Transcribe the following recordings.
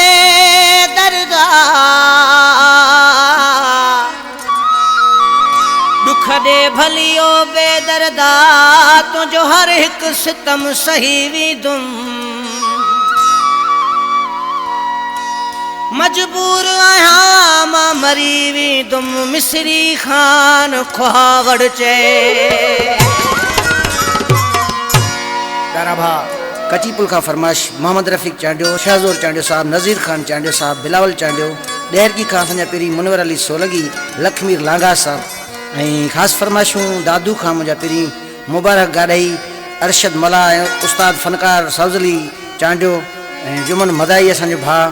बेदर्दा दुख दे भलियो बेदर्दा तुझो हर एक सितम सही वीदुम मजबूर आया मां मरी वीदुम मिस्री खान खुहावड़ चे प्यारा भा कचीपुल का फरमाइश मोहम्मद रफीक चांडियो शहजोर चांडियो साहब नज़ीर खान चांडियो साहब बिलावल चांडियो डेहरगी खां असांजा पहिरीं मुनवर अली सोलंगी लखमीर लांगा साहब ऐं ख़ासि फरमाइशूं दादू खां मुंहिंजा पहिरीं मुबारक गाॾाई अरशद मला ऐं उस्ताद फ़नकार सौज़ली चांडियो ऐं जुमन मदाई असांजो भाउ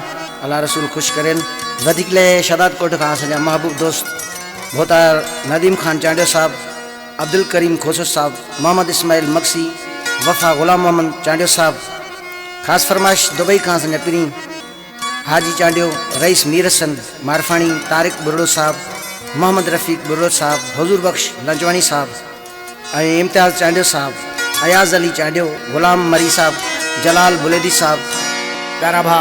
अल्लाह रसूल ख़ुशि करेनि वधीक लाइ शदाद कोट खां असांजा महबूब दोस्त भोतार नदीम खान चांडियो साहब अब्दुल करीम खोसो साहब मोहम्मद इस्माइल मक्सी वफ़ा ग़ुलाम मोहम्मद चांडियो साहब ख़ासि फरमाइश दुबई खां असांजा पहिरीं हाजी चांडियो रईस मीर हसन मारफाणी तारिक बुरड़ो साहब मोहम्मद रफ़ीक बुरड़ो साहब हज़ूर बख्श लंजवानी साहब ऐं इम्तियाज़ चांडियो साहब अयाज़ अली चांडियो ग़ुलाम मरी साहब जलाल बुलेदी साहब प्यारा भा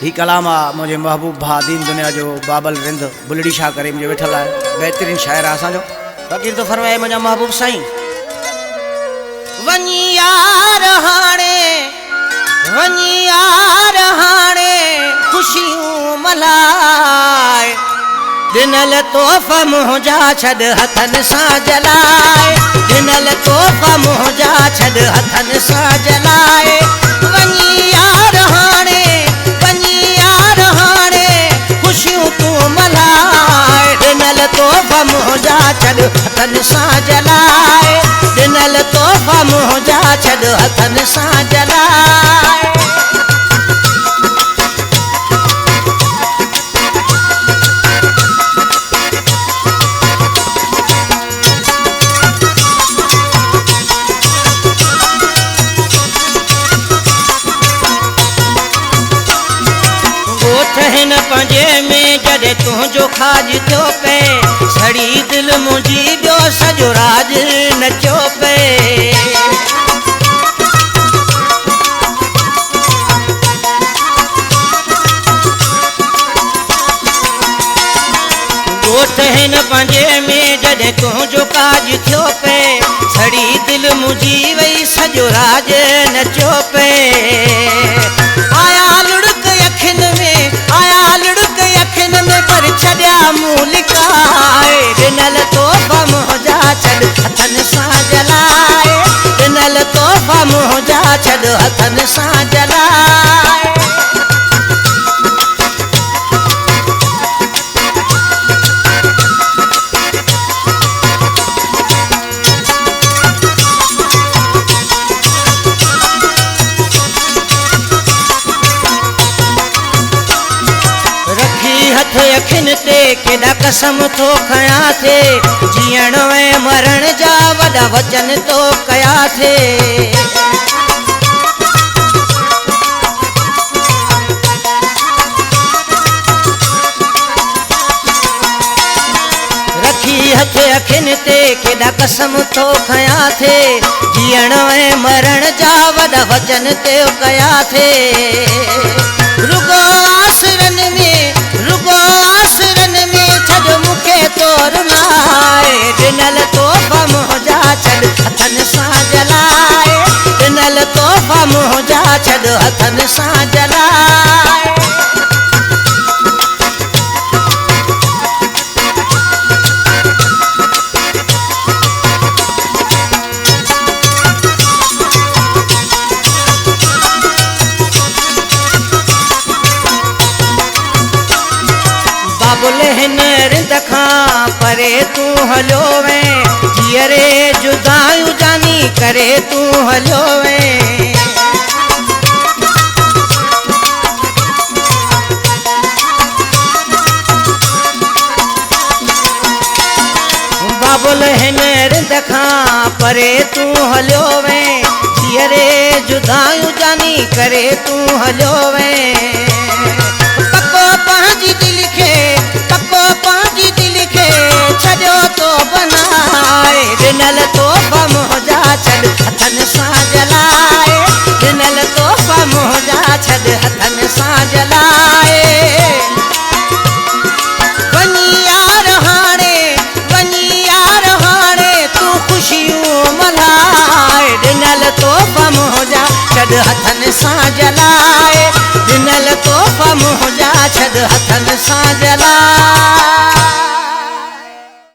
ही कलाम आहे मुंहिंजे महबूब भा दीन दुनिया जो बाबल रिंद बुलड़ी शाह करे मुंहिंजो वेठल आहे बहितरीन शाइर आहे असांजो फ़क़ीर तो फरमाए मुंहिंजा महबूब साईं वञी यार हाणे ख़ुशियूं मल्हाए ॾिनल तोहफ़ा मुंहिंजा छॾ हथनि सां जलाए ॾिनल तोहफ़ा मुंहिंजा छॾ हथनि सां जलाए वञी यार हाणे ख़ुशियूं तूं मल्हाए ॾिनल तोहफ़ा मुंहिंजा छॾ हथनि सां जलाए ॾिनल तोहफ़ा मुंहिंजा छॾ हथनि सां जलाए हिन पंजे में जॾहिं तुंहिंजो खाज थियो पे सड़ी दिलि मुंहिंजी ॿियो सॼो राज नचियो पे ॻोठ हिन पंजे में जॾहिं तुंहिंजो काज थियो पे सड़ी दिलि मुंहिंजी वई सॼो राज नचियो पे आया लुड़क अखियुनि में पर छॾिया मूं लिकाए ॾिनल तोहफ़ा मुंहिंजा छॾ हथनि सां जलाए ॾिनल तोहफ़ा मुंहिंजा छॾ हथनि सां जलाए अखियुनि ते केॾा कसम थो खयां थे जीअण ऐं मरण जा वॾा वचन तो कया थे रखी हथ अखियुनि ते केॾा कसम थो खयां थे जीअण ऐं मरण जा वॾा वचन तो कया थे रुगो आसरनि में छॾ मूंखे तोर लाए ॾिनल तोहफ़ा मुंहिंजा छॾ हथनि सां जलाए ॾिनल तोहफ़ा मुंहिंजा छॾ हथनि सां जलाए हिन रिंद खां परे तूं हलियो वएं जीअरे जुदायूं जानी करे तूं हलियो वएं बाबुल हिन रिंद खां परे तूं हलियो वएं जीअरे जुदायूं जानी करे तूं हलियो वएं पको पंहिंजी दिलि खे छॾियो तो बनाए ॾिनल तोहफ़ा मुंहिंजा छॾ हथनि सां जलाए ॾिनल तोहफ़ा मुंहिंजा छॾ हथनि सां जलाए हथन सां जलाए ॾिनल तोहफ़ा मुंहिंजा छॾ हथन सां जलाए